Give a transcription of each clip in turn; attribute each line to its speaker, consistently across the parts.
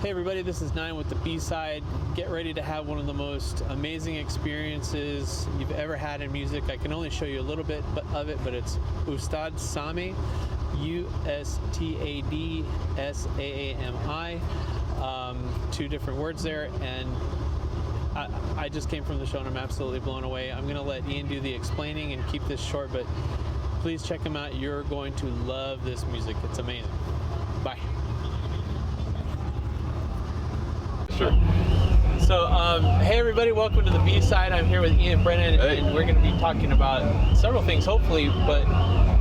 Speaker 1: Hey everybody, this is Nine with the B-side. Get ready to have one of the most amazing experiences you've ever had in music. I can only show you a little bit of it, but it's Ustad Saami, Ustad Saami, two different words there, and I just came from the show and I'm absolutely blown away. I'm going to let Ian do the explaining and keep this short, but please check him out. You're going to love this music. It's amazing. Bye.
Speaker 2: Sure.
Speaker 1: So, hey everybody, welcome to the B-side. I'm here with Ian Brennan, and we're going to be talking about several things, hopefully, but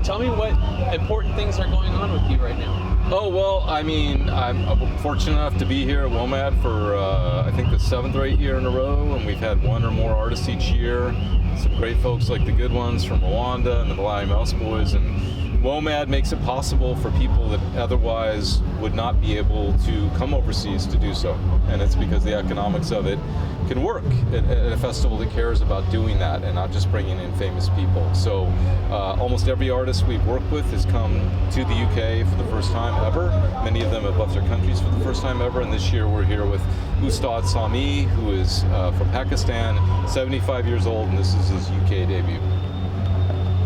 Speaker 1: tell me what important things are going on with you right now.
Speaker 2: Oh, well, I mean, I'm fortunate enough to be here at WOMAD for, I think, the 7th or 8th year in a row, and we've had one or more artists each year. Some great folks like the good ones from Rwanda and the Malawi Mouse Boys, and WOMAD makes it possible for people that otherwise would not be able to come overseas to do so. And it's because the economics of it can work at a festival that cares about doing that and not just bringing in famous people. So almost every artist we've worked with has come to the UK for the first time ever. Many of them have left their countries for the first time ever. And this year we're here with Ustad Saami, who is from Pakistan, 75 years old, and this is his UK debut.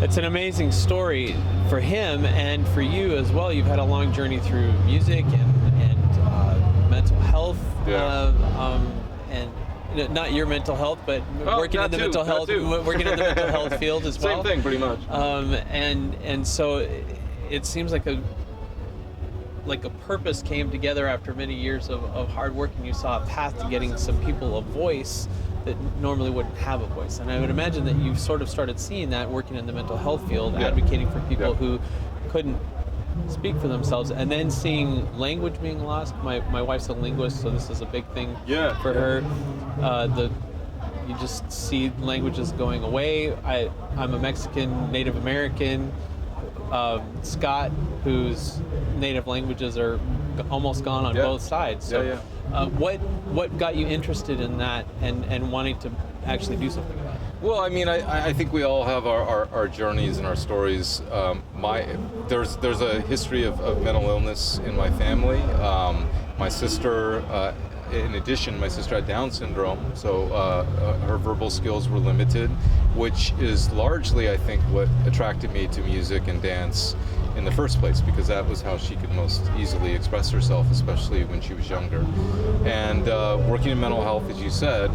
Speaker 1: It's an amazing story for him and for you as well. You've had a long journey through music and mental health, and not your mental health, but working in the mental health field as well.
Speaker 2: Same thing, pretty much.
Speaker 1: And so it seems like a purpose came together after many years of hard work, and you saw a path to getting some people a voice that normally wouldn't have a voice. And I would imagine that you've sort of started seeing that working in the mental health field, advocating for people who couldn't speak for themselves, and then seeing language being lost. My wife's a linguist, so this is a big thing for her. You just see languages going away. I'm a Mexican, Native American, Scott, whose native languages are almost gone on both sides. So what got you interested in that and wanting to actually do something about it?
Speaker 2: Well, I mean, I think we all have our journeys and our stories. There's a history of mental illness in my family. My sister, in addition, my sister had Down syndrome, so her verbal skills were limited, which is largely, I think, what attracted me to music and dance in the first place, because that was how she could most easily express herself, especially when she was younger. And working in mental health, as you said,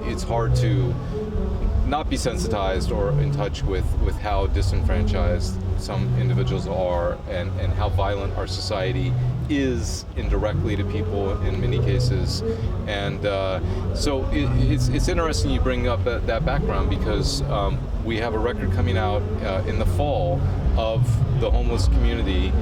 Speaker 2: it's hard to not be sensitized or in touch with how disenfranchised some individuals are and how violent our society is indirectly to people in many cases. And so it's interesting you bring up that background, because we have a record coming out in the fall of the homeless community,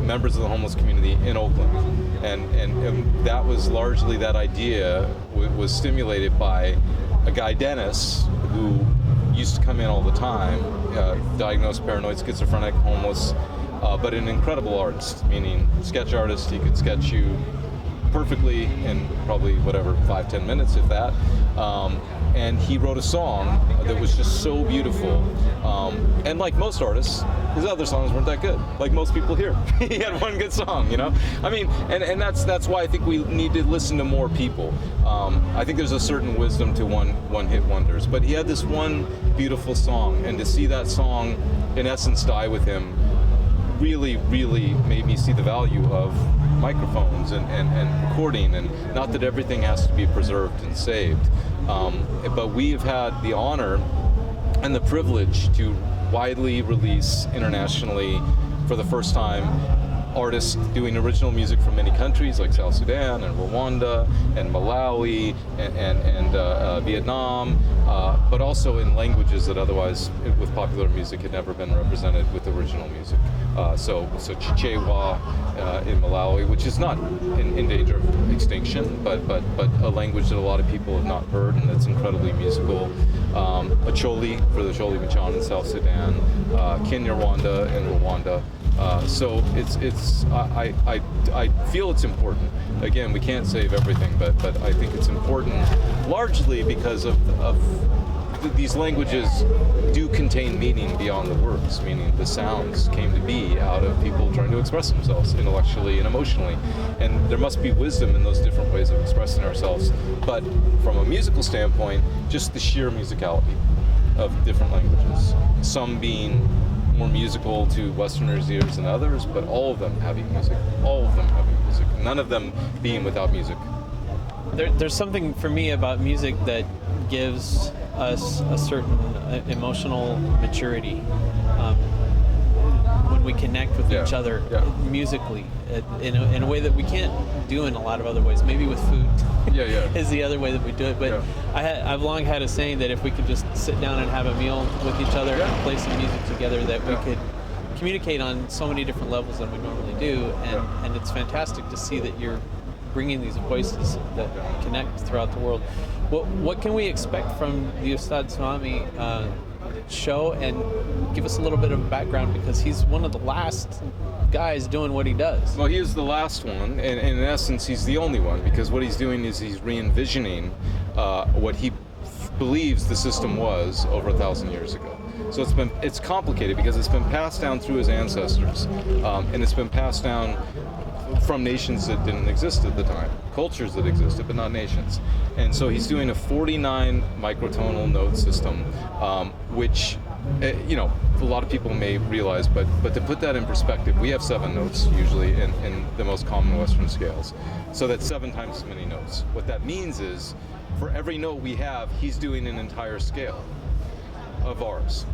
Speaker 2: members of the homeless community in Oakland. And that was largely, that idea was stimulated by a guy, Dennis, who used to come in all the time, diagnosed paranoid schizophrenic, homeless, but an incredible artist, meaning sketch artist. He could sketch you perfectly in probably 5-10 minutes, if that. And he wrote a song that was just so beautiful. And like most artists, his other songs weren't that good. Like most people here, he had one good song, you know? I mean, and that's why I think we need to listen to more people. I think there's a certain wisdom to one-hit wonders, but he had this one beautiful song, and to see that song, in essence, die with him, really, really made me see the value of microphones and recording, and not that everything has to be preserved and saved. But we have had the honor and the privilege to widely release internationally for the first time artists doing original music from many countries like South Sudan and Rwanda and Malawi and Vietnam, but also in languages that otherwise with popular music had never been represented with original music. So Chichewa in Malawi, which is not in danger of extinction, but a language that a lot of people have not heard, and that's incredibly musical. Acholi for the Choli Machan in South Sudan, Kinyarwanda in Rwanda. So I feel it's important. Again, we can't save everything, but I think it's important largely because of these languages do contain meaning beyond the words, meaning the sounds came to be out of people trying to express themselves intellectually and emotionally. And there must be wisdom in those different ways of expressing ourselves. But from a musical standpoint, just the sheer musicality of different languages. Some being more musical to Westerners' ears than others, but all of them having music. All of them having music. None of them being without music.
Speaker 1: There's something for me about music that gives us a certain emotional maturity when we connect with each other musically in a way that we can't do in a lot of other ways. Maybe with food is the other way that we do it. But I've long had a saying that if we could just sit down and have a meal with each other and play some music together, that we could communicate on so many different levels than we normally do. And it's fantastic to see that you're bringing these voices that connect throughout the world. What can we expect from the Ustad Saami show? And give us a little bit of a background, because he's one of the last guys doing what he does.
Speaker 2: Well, he is the last one, and in essence, he's the only one, because what he's doing is he's re-envisioning what he believes the system was over 1,000 years ago. So it's complicated because it's been passed down through his ancestors, and it's been passed down from nations that didn't exist at the time, cultures that existed, but not nations. And so he's doing a 49 microtonal note system, which, a lot of people may realize, but to put that in perspective, we have 7 notes usually in the most common Western scales. So that's 7 times as many notes. What that means is, for every note we have, he's doing an entire scale of ours.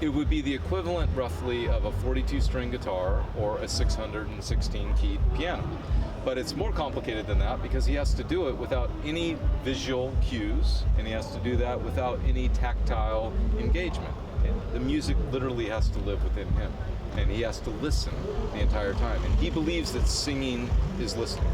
Speaker 2: It would be the equivalent roughly of a 42-string guitar or a 616-keyed piano. But it's more complicated than that, because he has to do it without any visual cues, and he has to do that without any tactile engagement. The music literally has to live within him, and he has to listen the entire time. And he believes that singing is listening.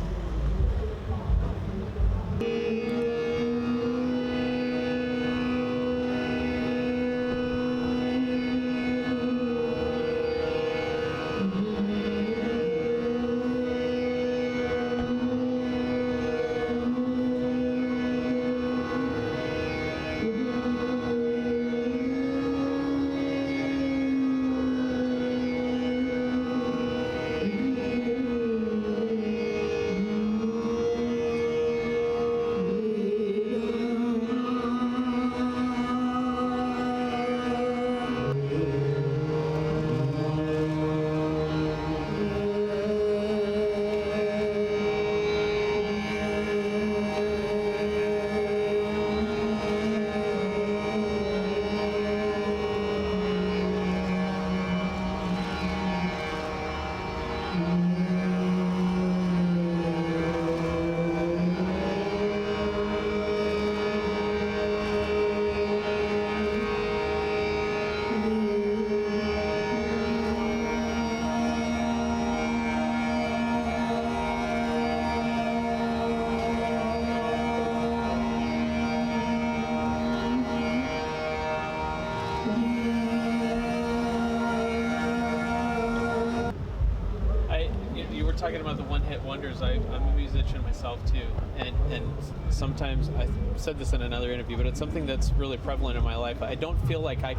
Speaker 1: Talking about the one-hit wonders, I'm a musician myself too, and sometimes I said this in another interview, but it's something that's really prevalent in my life. I don't feel like I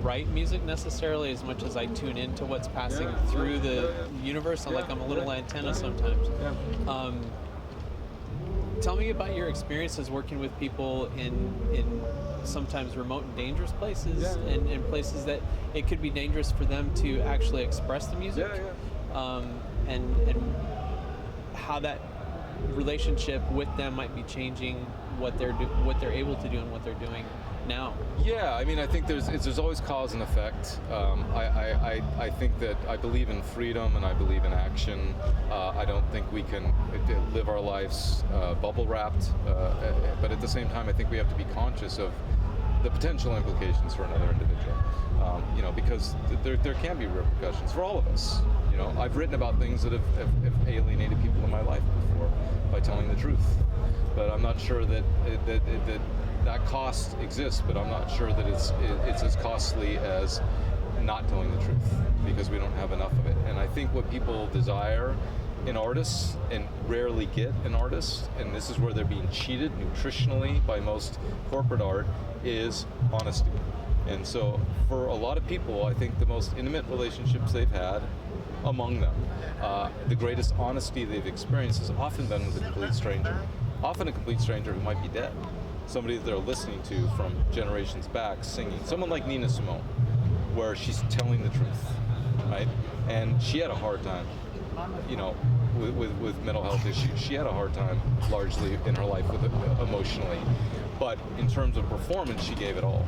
Speaker 1: write music necessarily as much as I tune into what's passing through the universe. I'm a little antenna sometimes. Tell me about your experiences working with people in sometimes remote and dangerous places, and places that it could be dangerous for them to actually express the music. And how that relationship with them might be changing what they're able to do and what they're doing now.
Speaker 2: Yeah, I mean, I think there's always cause and effect. I think that I believe in freedom and I believe in action. I don't think we can live our lives bubble wrapped, but at the same time, I think we have to be conscious of the potential implications for another individual. Because there can be repercussions for all of us. I've written about things that have alienated people in my life before by telling the truth, but I'm not sure that that cost exists. But I'm not sure that it's as costly as not telling the truth, because we don't have enough of it. And I think what people desire an artist and rarely get an artist, and this is where they're being cheated nutritionally by most corporate art, is honesty. And so for a lot of people, I think the most intimate relationships they've had among them, the greatest honesty they've experienced has often been with a complete stranger. Often a complete stranger who might be dead. Somebody that they're listening to from generations back singing. Someone like Nina Simone, where she's telling the truth, right? And she had a hard time, you know, with mental health issues. She had a hard time largely in her life with it emotionally. But in terms of performance, she gave it all.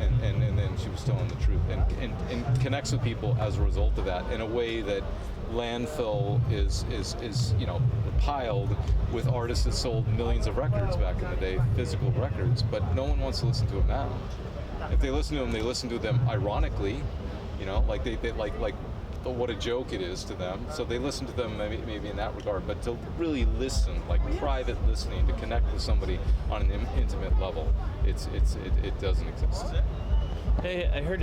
Speaker 2: And then she was telling the truth and connects with people as a result of that in a way that landfill is you know, piled with artists that sold millions of records back in the day, physical records, but no one wants to listen to them now. If they listen to them, they listen to them ironically, you know, like they like what a joke it is to them. So they listen to them maybe in that regard, but to really listen, like private listening, to connect with somebody on an intimate level, it doesn't exist.
Speaker 1: Hey, I heard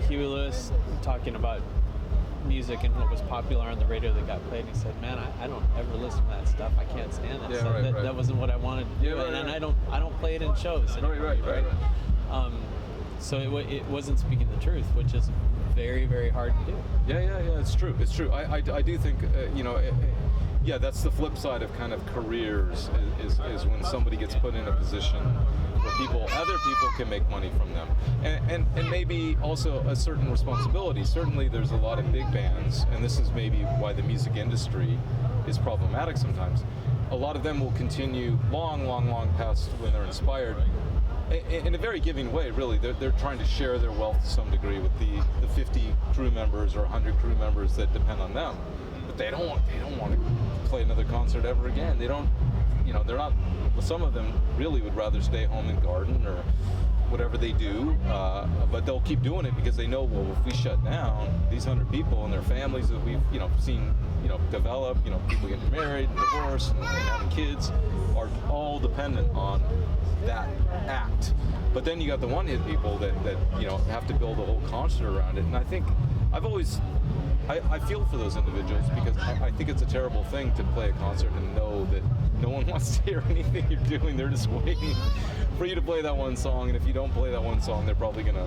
Speaker 1: Huey Lewis talking about music and what was popular on the radio that got played, and he said, "Man, I don't ever listen to that stuff. I can't stand that stuff. That wasn't what I wanted to do, and I don't play it in shows." Right. So it wasn't speaking the truth, which is very, very hard to do.
Speaker 2: Yeah. It's true. I do think you know. Yeah, that's the flip side of kind of careers is when somebody gets put in a position where other people can make money from them, and maybe also a certain responsibility. Certainly, there's a lot of big bands, and this is maybe why the music industry is problematic sometimes. A lot of them will continue long past when they're inspired. In a very giving way, really. They're trying to share their wealth to some degree with the 50 crew members or 100 crew members that depend on them. But they don't want to play another concert ever again. They don't, you know, they're not. Well, some of them really would rather stay home and garden or whatever they do. But they'll keep doing it because they know, well, if we shut down, these 100 people and their families that we've, you know, seen, you know, develop, you know, people getting married, and divorced, and having kids, are all dependent on that act. But then you got the one-hit people that you know, have to build a whole concert around it. And I think I feel for those individuals, because I think it's a terrible thing to play a concert and know that no one wants to hear anything you're doing. They're just waiting for you to play that one song, and if you don't play that one song, there's probably gonna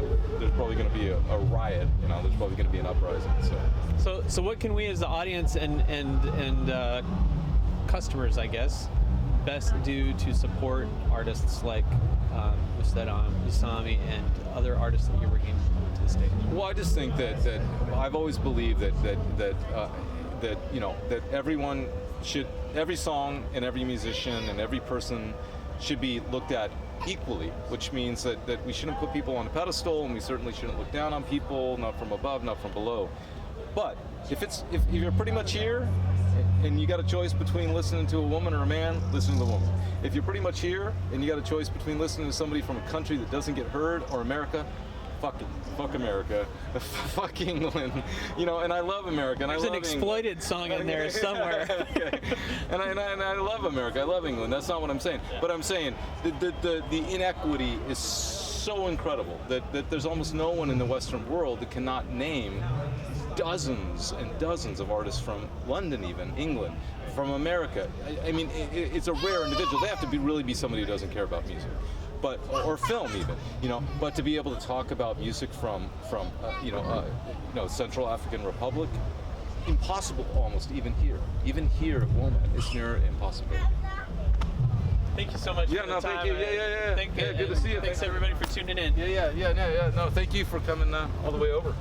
Speaker 2: be a riot. You know, there's probably gonna be an uprising.
Speaker 1: So what can we as the audience and customers, I guess, best do to support artists like Ustad Saami and other artists that you're bringing to the stage?
Speaker 2: Well, I just think that I've always believed that you know, that everyone should, every song and every musician and every person should be looked at equally, which means that we shouldn't put people on a pedestal, and we certainly shouldn't look down on people, not from above, not from below. But if you're pretty much here and you got a choice between listening to a woman or a man, listen to the woman. If you're pretty much here and you got a choice between listening to somebody from a country that doesn't get heard or America, fuck America, fuck England, you know. And I love America. And
Speaker 1: there's an exploited song in there somewhere.
Speaker 2: Okay. And I love America. I love England. That's not what I'm saying. But I'm saying the inequity is so incredible that there's almost no one in the Western world that cannot name dozens and dozens of artists from London, even England, from America. I mean, it's a rare individual. They have to really be somebody who doesn't care about music, but or film even, you know. But to be able to talk about music from Central African Republic, impossible almost, even here at WOMAD, it's near impossibility.
Speaker 1: Thank you so much for the time.
Speaker 2: Thank you. Yeah. Good to see you.
Speaker 1: Thanks everybody for tuning in.
Speaker 2: Yeah. No, thank you for coming all the way over.